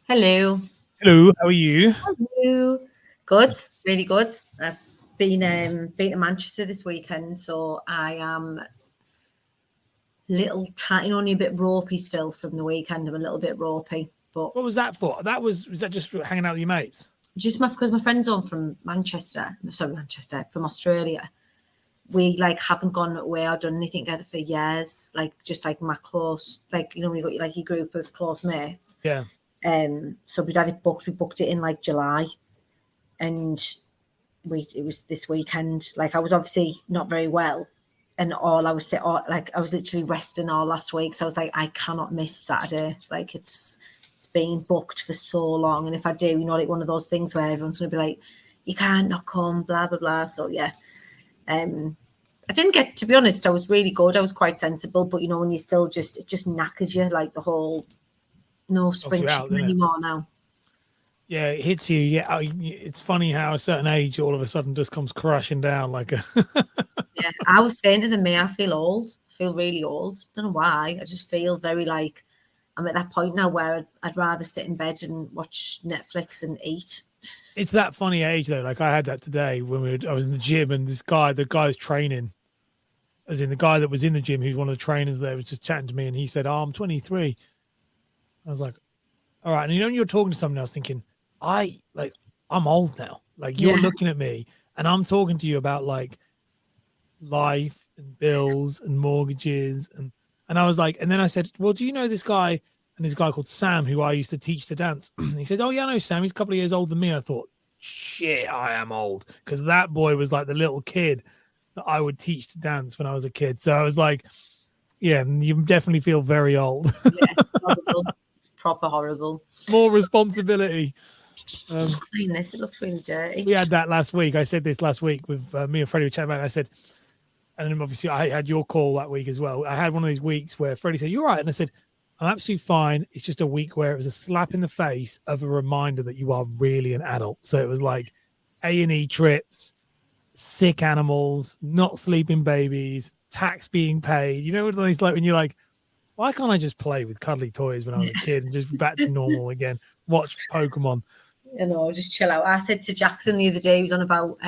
Hello. Hello, how are you? Hello. Good, really good. I've been to Manchester this weekend, so I am little tiny, only a bit ropey still from the weekend. I'm a little bit ropey, but What was that for? Was that just for hanging out with your mates? just because my friend's on from Manchester, no, sorry, Manchester, from Australia. We like haven't gone away or done anything together for years. Like just like my close, like when you got like your group of close mates. Yeah. So we'd had it booked. We booked it in like July, and it was this weekend. Like I was obviously not very well, and I was literally resting all last week. So I was like, I cannot miss Saturday. Like it's been booked for so long, and if I do, like one of those things where everyone's gonna be like, you can't not come, blah blah blah. So yeah, um. I didn't get to be honest. I was really good. I was quite sensible, but when you still just it just knackers you like the whole no Knocks spring you out, chicken doesn't it? anymore now. Yeah, it hits you. Yeah, it's funny how a certain age all of a sudden just comes crashing down like a. Yeah, I was saying to them, "May I feel old? I feel really old. Don't know why. I just feel very like I'm at that point now where I'd rather sit in bed and watch Netflix and eat." It's that funny age though. Like I had that today when I was in the gym, and the guy was training, as in the guy that was in the gym, who's one of the trainers there, was just chatting to me, and he said, "Oh, I'm 23." I was like, "All right." And when you're talking to someone, I was thinking, I'm old now. Like you're Yeah, looking at me, and I'm talking to you about like life and bills and mortgages and I was like, and then I said, well, do you know this guy? And this guy called Sam, who I used to teach to dance. He said, oh yeah, I know Sam. He's a couple of years older than me. I thought, shit, I am old, because that boy was like the little kid that I would teach to dance when I was a kid. So I was like, yeah, you definitely feel very old. yeah, horrible. It's proper horrible. More responsibility. Clean this. It looks really dirty. We had that last week. I said this last week with me and Freddie were chatting about it. I said, and then obviously I had your call that week as well. I had one of these weeks where Freddie said, "You're right," and I said, "I'm absolutely fine. It's just a week where it was a slap in the face of a reminder that you are really an adult." So it was like A&E trips, sick animals, not sleeping babies, tax being paid. You know what it's like when you're like, "Why can't I just play with cuddly toys when I was a kid and just back to normal again? Watch Pokemon." Just chill out. I said to Jackson the other day, he was on about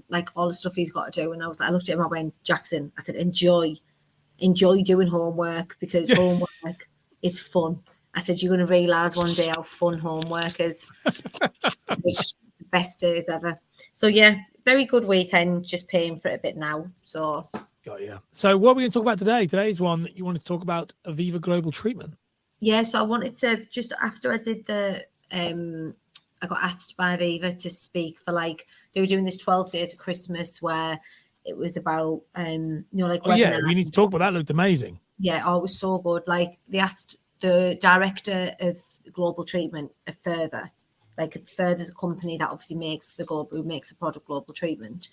like all the stuff he's got to do, and I looked at him, I went, Jackson, I said, enjoy doing homework because homework is fun. I said, you're going to realise one day how fun homework is. It's the best days ever. So yeah, very good weekend. Just paying for it a bit now. So Got you. So what are we going to talk about today? Today's one you wanted to talk about Aviva Global Treatment. yeah, so I wanted to just after I did I got asked by Aviva to speak for like they were doing this 12 days of Christmas where it was about like Oh yeah, webinar. we need to talk about that. Looked amazing. Yeah, oh, it was so good. Like they asked the director of global treatment of Further, like Further's a company that obviously makes who makes the product Global Treatment,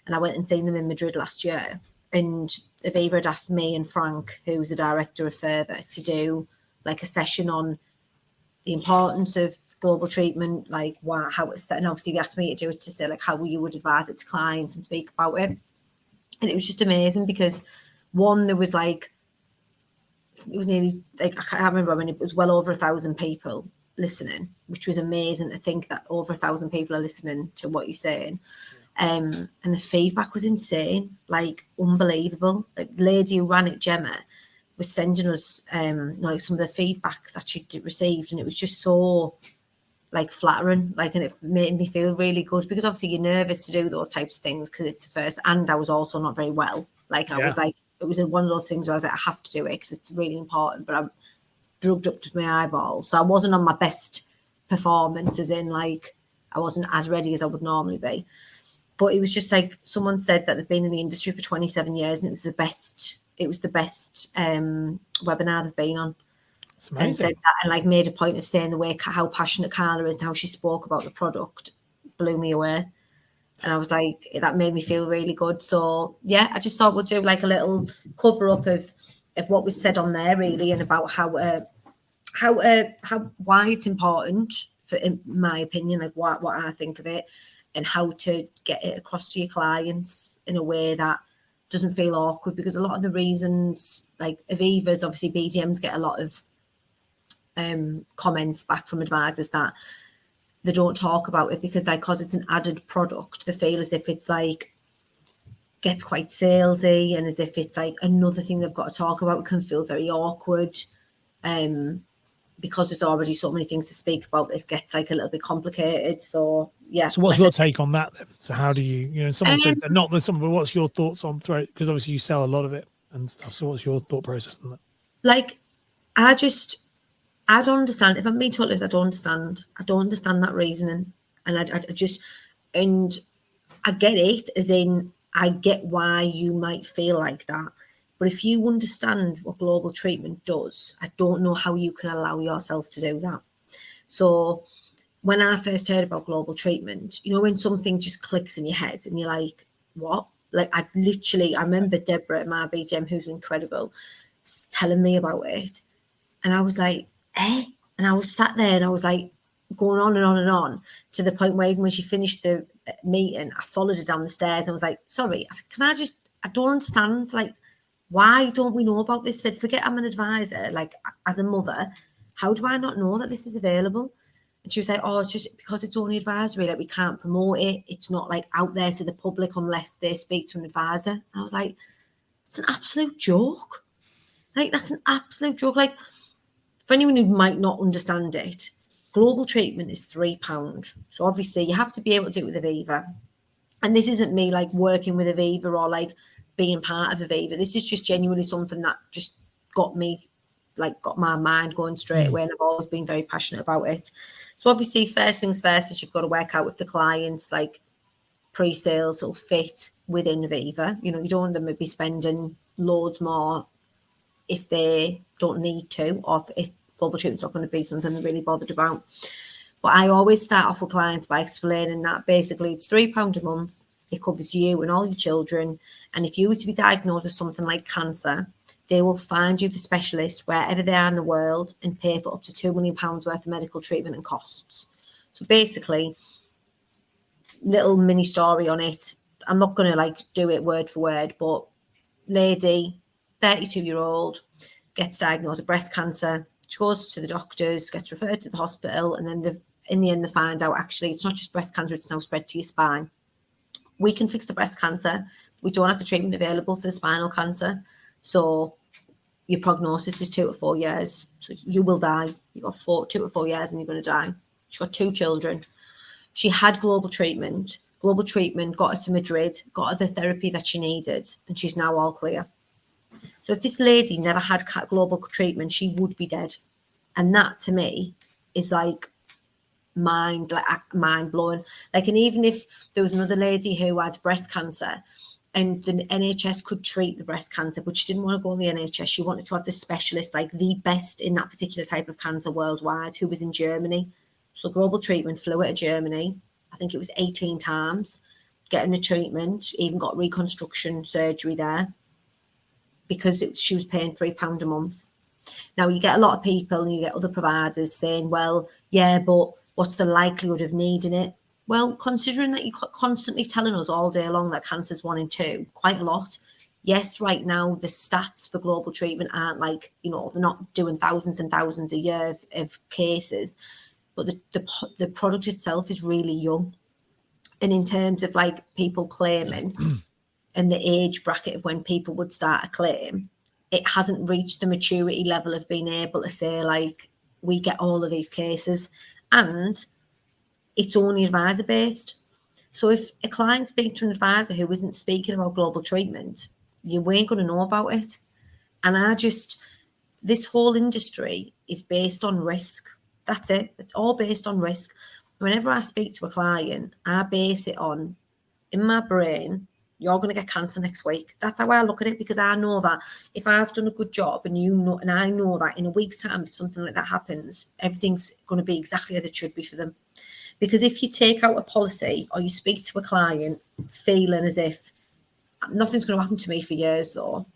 and I went and seen them in Madrid last year. And Aviva had asked me and Frank, who's the director of Further, to do like a session on the importance of global treatment, like how it's set. And obviously they asked me to do it to say like how you would advise it to clients and speak about it. And it was just amazing because one, there was like it was nearly like I can't remember. I mean, it was well over 1,000 people listening, which was amazing to think that over 1,000 people are listening to what you're saying. And the feedback was insane, like unbelievable. Like the lady who ran it, Gemma, was sending us like some of the feedback that she'd received, and it was just so like flattering, like, and it made me feel really good because obviously you're nervous to do those types of things because it's the first, and I was also not very well. Like I was Yeah. like, it was one of those things where I was like, I have to do it because it's really important, but I'm drugged up to my eyeballs, so I wasn't on my best performance, as in like I wasn't as ready as I would normally be. But it was just like someone said that they've been in the industry for 27 years and it was the best. It was the best webinar they've been on, It's and said amazing. that and like made a point of saying the way how passionate Carla is and how she spoke about the product blew me away. And I was like, that made me feel really good. So yeah, I just thought we'll do like a little cover up of what was said on there really, and about how why it's important for, in my opinion, like what I think of it, and how to get it across to your clients in a way that doesn't feel awkward. Because a lot of the reasons, like Aviva's, obviously BDMs get a lot of comments back from advisors that they don't talk about it because it's an added product. They feel as if it's like gets quite salesy and as if it's like another thing they've got to talk about. It can feel very awkward. Because there's already so many things to speak about, it gets like a little bit complicated. So yeah. So what's your take on that then? So how do you someone says that, not that someone, but what's your thoughts on threat? Because obviously you sell a lot of it and stuff. So what's your thought process on that? Like, I don't understand. If I'm being totally honest, I don't understand that reasoning. And I get it, as in, I get why you might feel like that. But if you understand what global treatment does, I don't know how you can allow yourself to do that. So when I first heard about global treatment, when something just clicks in your head and you're like, what? Like, I remember Deborah at my BTM, who's incredible, telling me about it. And I was like, eh? And I was sat there and I was like going on and on and on, to the point where even when she finished the meeting, I followed her down the stairs and I was like, sorry, I said, I don't understand, like, why don't we know about this? I said, forget I'm an advisor, like, as a mother, how do I not know that this is available? And she was like, oh, it's just because it's only advisory, like, we can't promote it. It's not like out there to the public unless they speak to an advisor. And I was like, it's an absolute joke. Like, that's an absolute joke. Like, for anyone who might not understand it, global treatment is £3. So obviously you have to be able to do it with Aviva. And this isn't me like working with Aviva or like being part of Aviva. This is just genuinely something that just got my mind going straight away. And I've always been very passionate about it. So obviously, first things first is you've got to work out with the clients, like, pre-sales will fit within Aviva. You don't want them to be spending loads more if they don't need to, or if global treatment's not going to be something they're really bothered about. But I always start off with clients by explaining that basically it's £3 a month. It covers you and all your children. And if you were to be diagnosed with something like cancer, they will find you the specialist wherever they are in the world and pay for up to £2 million worth of medical treatment and costs. So basically, little mini story on it. I'm not going to like do it word for word, but lady, 32-year-old, gets diagnosed with breast cancer. She goes to the doctors, gets referred to the hospital, and then in the end they find out actually it's not just breast cancer, it's now spread to your spine. We can fix the breast cancer. We don't have the treatment available for the spinal cancer. So your prognosis is 2 to 4 years. So you will die. You've got 2 to 4 years and you're going to die. She's got 2 children. She had global treatment. Global treatment got her to Madrid, got her the therapy that she needed, and she's now all clear. So if this lady never had global treatment, she would be dead. And that, to me, is like mind blowing. Like, and even if there was another lady who had breast cancer and the NHS could treat the breast cancer, but she didn't want to go on the NHS, she wanted to have the specialist, like the best in that particular type of cancer worldwide, who was in Germany. So global treatment flew out of Germany. I think it was 18 times getting a treatment, even got reconstruction surgery there, because she was paying £3 a month. Now, you get a lot of people and you get other providers saying, well, yeah, but what's the likelihood of needing it? Well, considering that you're constantly telling us all day long that cancer's 1 in 2, quite a lot. Yes, right now, the stats for global treatment aren't like, they're not doing thousands and thousands a year of cases, but the product itself is really young. And in terms of like people claiming and the age bracket of when people would start a claim, it hasn't reached the maturity level of being able to say, like, we get all of these cases, and it's only advisor based. So if a client speaks to an advisor who isn't speaking about global treatment, you ain't going to know about it. And this whole industry is based on risk. That's it. It's all based on risk. Whenever I speak to a client, I base it on, in my brain, you're going to get cancer next week. That's how I look at it, because I know that if I've done a good job and I know that in a week's time, if something like that happens, everything's going to be exactly as it should be for them. Because if you take out a policy or you speak to a client feeling as if nothing's going to happen to me for years though,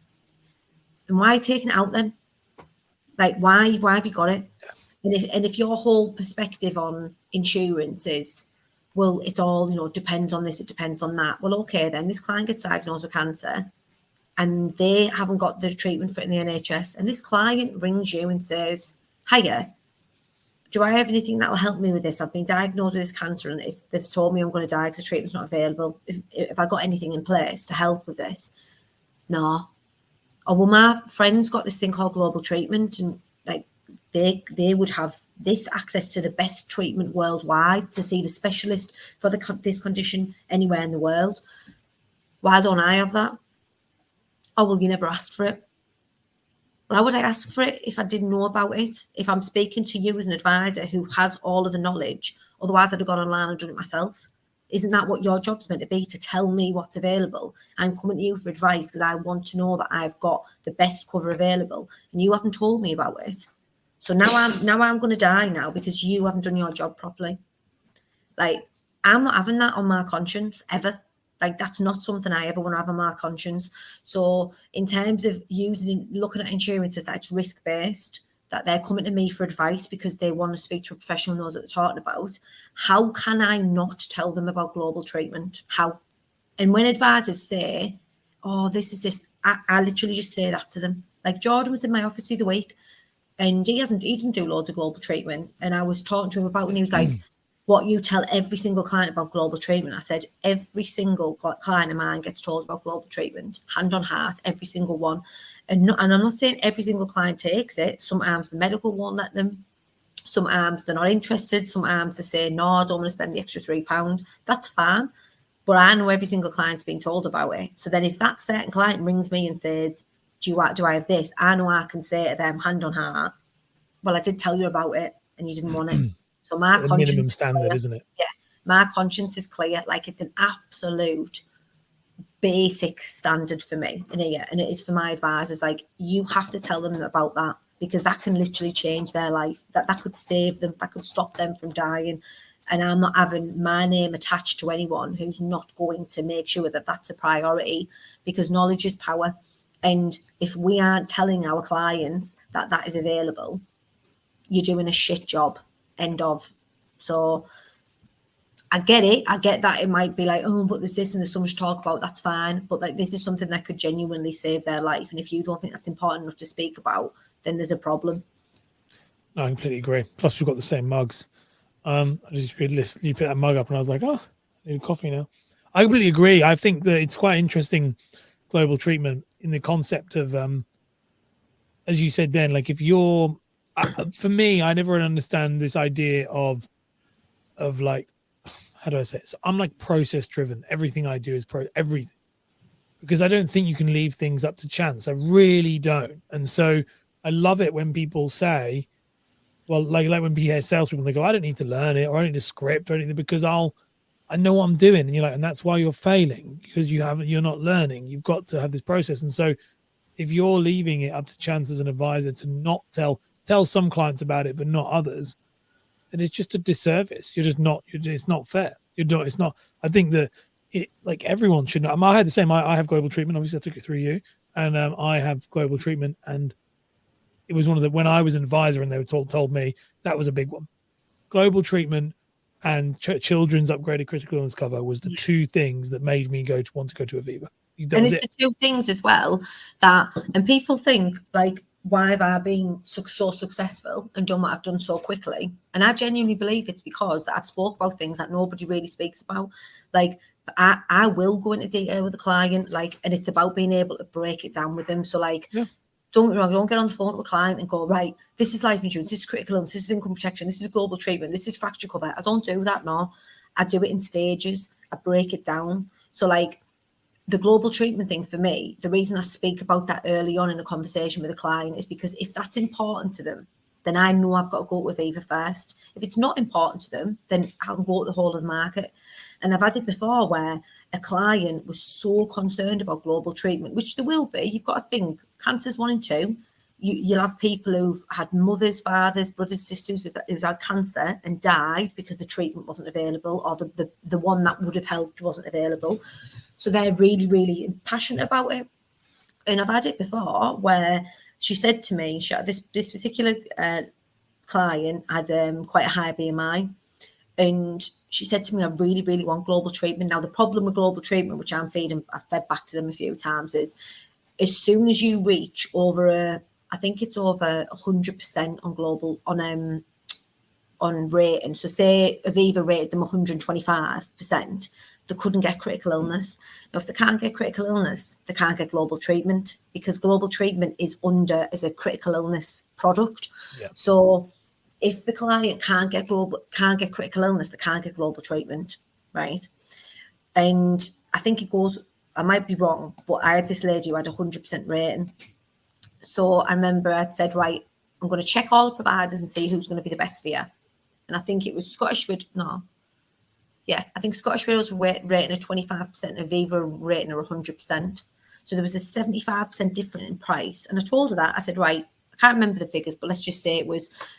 then why are you taking it out then? Like, why have you got it? And if your whole perspective on insurance is, well, it all, depends on this, it depends on that. Well, okay, then this client gets diagnosed with cancer and they haven't got the treatment for it in the NHS. And this client rings you and says, hiya, do I have anything that will help me with this? I've been diagnosed with this cancer and they've told me I'm going to die because the treatment's not available. If I got anything in place to help with this? No. Oh, well, my friend's got this thing called global treatment, and like they would have this access to the best treatment worldwide to see the specialist for this condition anywhere in the world. Why don't I have that? Oh, well, you never asked for it. Why would I ask for it if I didn't know about it? If I'm speaking to you as an advisor who has all of the knowledge, otherwise I'd have gone online and done it myself. Isn't that what your job's meant to be, to tell me what's available? I'm coming to you for advice because I want to know that I've got the best cover available, and you haven't told me about it. So now I'm going to die now because you haven't done your job properly. Like, I'm not having that on my conscience ever. Like, that's not something I ever want to have on my conscience. So in terms of looking at insurances that it's risk-based, that they're coming to me for advice because they want to speak to a professional who knows what they're talking about, how can I not tell them about global treatment? How? And when advisors say, oh, this is this, I literally just say that to them. Like, Jordan was in my office the other week and he didn't do loads of global treatment. And I was talking to him about when he was like, what you tell every single client about global treatment. I said, every single client of mine gets told about global treatment, hand on heart, every single one. And I'm not saying every single client takes it. Sometimes the medical won't let them. Sometimes they're not interested. Sometimes they say, no, I don't want to spend the extra £3. That's fine. But I know every single client's being told about it. So then if that certain client rings me and says, do I have this? I know I can say to them, hand on heart, well, I did tell you about it and you didn't want it. So my the conscience minimum standard, isn't it? Yeah, my conscience is clear. Like, it's an absolute basic standard for me in here, and it is for my advisors. Like, you have to tell them about that because that can literally change their life. That could save them. That could stop them from dying. And I'm not having my name attached to anyone who's not going to make sure that that's a priority, because knowledge is power. And if we aren't telling our clients that that is available, you're doing a shit job. End of. So I get it. I get that it might be like, oh, but there's this and there's so much talk about. That's fine. But like, this is something that could genuinely save their life. And if you don't think that's important enough to speak about, then there's a problem. No, I completely agree. Plus, we've got the same mugs. I just read this. You put that mug up, and I was like, oh, I need coffee now. I completely agree. I think that it's quite interesting, global treatment, in the concept of, as you said then, like, if you're, for me, I never understand this idea of like, how do I say it? So I'm like process driven. Everything I do is everything, because I don't think you can leave things up to chance. I really don't. And so I love it when people say, well, like when we hear salespeople, they go, I don't need to learn it, or I don't need a script or anything, because I know what I'm doing. And you're like, and that's why you're failing, because you're not learning. You've got to have this process. And so if you're leaving it up to chance as an advisor to not tell some clients about it, but not others, then it's just a disservice. It's not fair. It's not. I think that like everyone should know. I had the same. I have global treatment. Obviously, I took it through you, and I have global treatment. And it was one of the, when I was an advisor and they were told me that was a big one. Global treatment and children's upgraded critical illness cover was the two things that made me want to go to Aviva. And it's the two things as well that, and people think like, why have I been so successful and done what I've done so quickly? And I genuinely believe it's because I've spoke about things that nobody really speaks about. Like, I will go into detail with the client, like, and it's about being able to break it down with them. So like, don't get me wrong, don't get on the phone with a client and go, right, this is life insurance, this is critical illness, this is income protection, this is global treatment, this is fracture cover. I don't do that, no. I do it in stages. I break it down. So like, the global treatment thing for me, the reason I speak about that early on in a conversation with a client is because if that's important to them, then I know I've got to go with Aviva first. If it's not important to them, then I can go to the whole of the market. And I've had it before where a client was so concerned about global treatment, which there will be. You've got to think, cancer's 1 and 2. You'll have people who've had mothers, fathers, brothers, sisters who've had cancer and died because the treatment wasn't available, or the one that would have helped wasn't available. So they're really, really passionate about it. And I've had it before where she said to me, this particular client had quite a high BMI. And she said to me, I really, really want global treatment. Now, the problem with global treatment, which I've fed back to them a few times, is as soon as you reach over I think it's over 100% on global, on on rating. So say Aviva rated them 125%, they couldn't get critical illness. Now, if they can't get critical illness, they can't get global treatment, because global treatment is under as a critical illness product. Yeah. So if the client can't get critical illness, they can't get global treatment, right? And I think it goes, I might be wrong, but I had this lady who had 100% rating. So I remember I'd said, right, I'm going to check all the providers and see who's going to be the best for you. And I think it was Scottish Widows. I think Scottish Widows were rating at 25%, and Aviva rating at 100%. So there was a 75% difference in price. And I told her that. I said, right, I can't remember the figures, but let's just say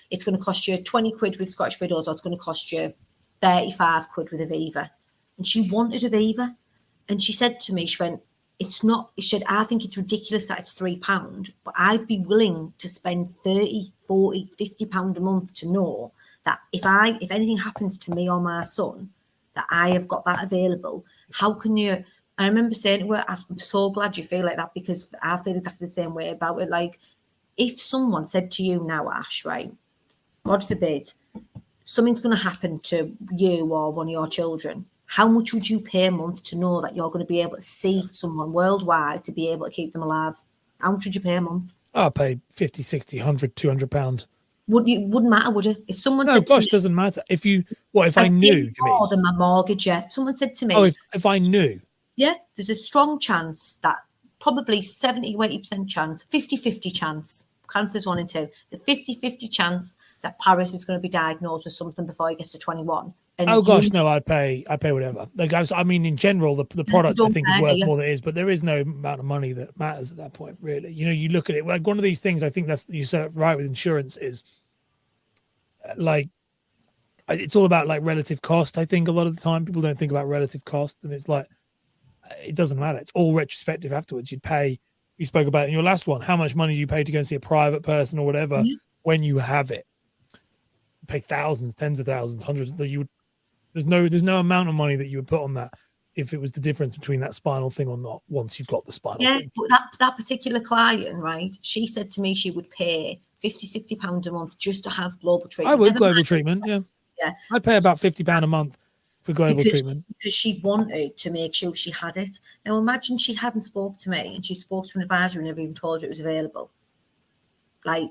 it's going to cost you 20 quid with Scottish Widows, or it's going to cost you 35 quid with Aviva. And she wanted Aviva. And she said to me, she went, it's not, she said, I think it's ridiculous that it's £3, but I'd be willing to spend 30, 40, £50 a month to know that if anything happens to me or my son, that I have got that available. How can you? I remember saying to her, I'm so glad you feel like that, because I feel exactly the same way about it. Like, if someone said to you now, Ash, right, God forbid, something's going to happen to you or one of your children, how much would you pay a month to know that you're going to be able to see someone worldwide to be able to keep them alive? How much would you pay a month? I'll pay 50, 60, 100, 200 pounds. Wouldn't matter, would it? If someone no, said gosh, to me, doesn't matter. If I knew, more than my mortgage, yeah. If someone said to me, if I knew, yeah, there's a strong chance that probably 70, 80% chance, 50-50 chance, cancer's 1 in 2. It's a 50-50 chance that Paris is going to be diagnosed with something before he gets to 21. And oh gosh, no, I pay whatever. Like I mean, in general, the product I think is worth more than it is, but there is no amount of money that matters at that point, really. You know, you look at it like one of these things. I think that's you said right with insurance is like it's all about like relative cost. I think a lot of the time people don't think about relative cost, and it's like it doesn't matter. It's all retrospective afterwards. You'd pay. You spoke about it in your last one. How much money do you pay to go and see a private person or whatever when you have it? You pay thousands, tens of thousands, hundreds. That you would. There's no amount of money that you would put on that if it was the difference between that spinal thing or not once you've got the spinal thing. But that particular client, right, she said to me she would pay £50, £60 a month just to have global treatment. I would global treatment, yeah. I'd pay about £50 a month for global treatment. Because she wanted to make sure she had it. Now imagine she hadn't spoke to me and she spoke to an advisor and never even told her it was available. Like,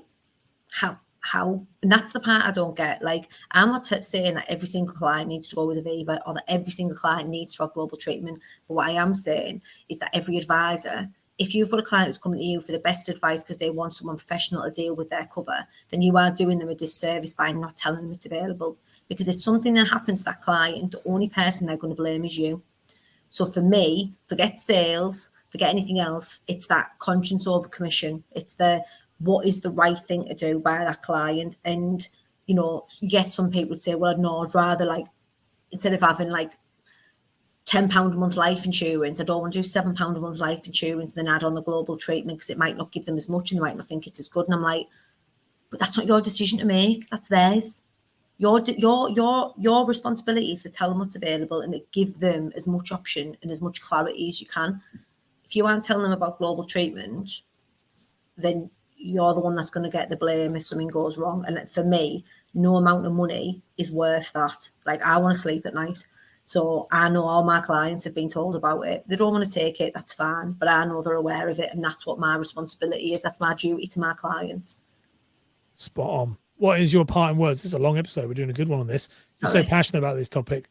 how, and that's the part I don't get. Like, I'm not saying that every single client needs to go with Aviva or that every single client needs to have global treatment. But what I am saying is that every advisor, if you've got a client who's coming to you for the best advice because they want someone professional to deal with their cover, then you are doing them a disservice by not telling them it's available. Because if something that happens to that client, the only person they're going to blame is you. So for me, forget sales, forget anything else. It's that conscience over commission. It's what is the right thing to do by that client. And, you know, yes, some people would say, well, no, I'd rather, like, instead of having like £10 a month life insurance, I don't want to do £7 a month life insurance and then add on the global treatment because it might not give them as much and they might not think it's as good. And I'm like, but that's not your decision to make. That's theirs. Your responsibility is to tell them what's available and to give them as much option and as much clarity as you can. If you aren't telling them about global treatment, then you're the one that's going to get the blame if something goes wrong. And for me, no amount of money is worth that. Like, I want to sleep at night. So I know all my clients have been told about it. They don't want to take it, that's fine. But I know they're aware of it. And that's what my responsibility is. That's my duty to my clients. Spot on. What is your parting words? This is a long episode. We're doing a good one on this. You're so passionate about this topic.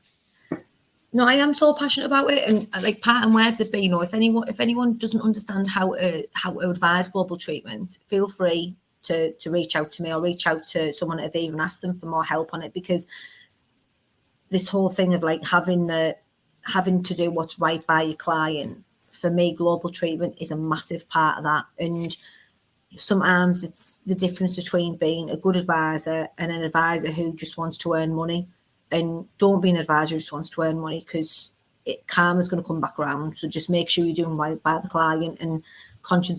No, I am so passionate about it, and like parting words would be, you know, if anyone doesn't understand how to advise global treatment, feel free to reach out to me or reach out to someone at Aviva and ask them for more help on it, because this whole thing of like having to do what's right by your client, for me, global treatment is a massive part of that. And sometimes it's the difference between being a good advisor and an advisor who just wants to earn money. And don't be an advisor who just wants to earn money, because karma's going to come back around. So just make sure you're doing right by the client and conscience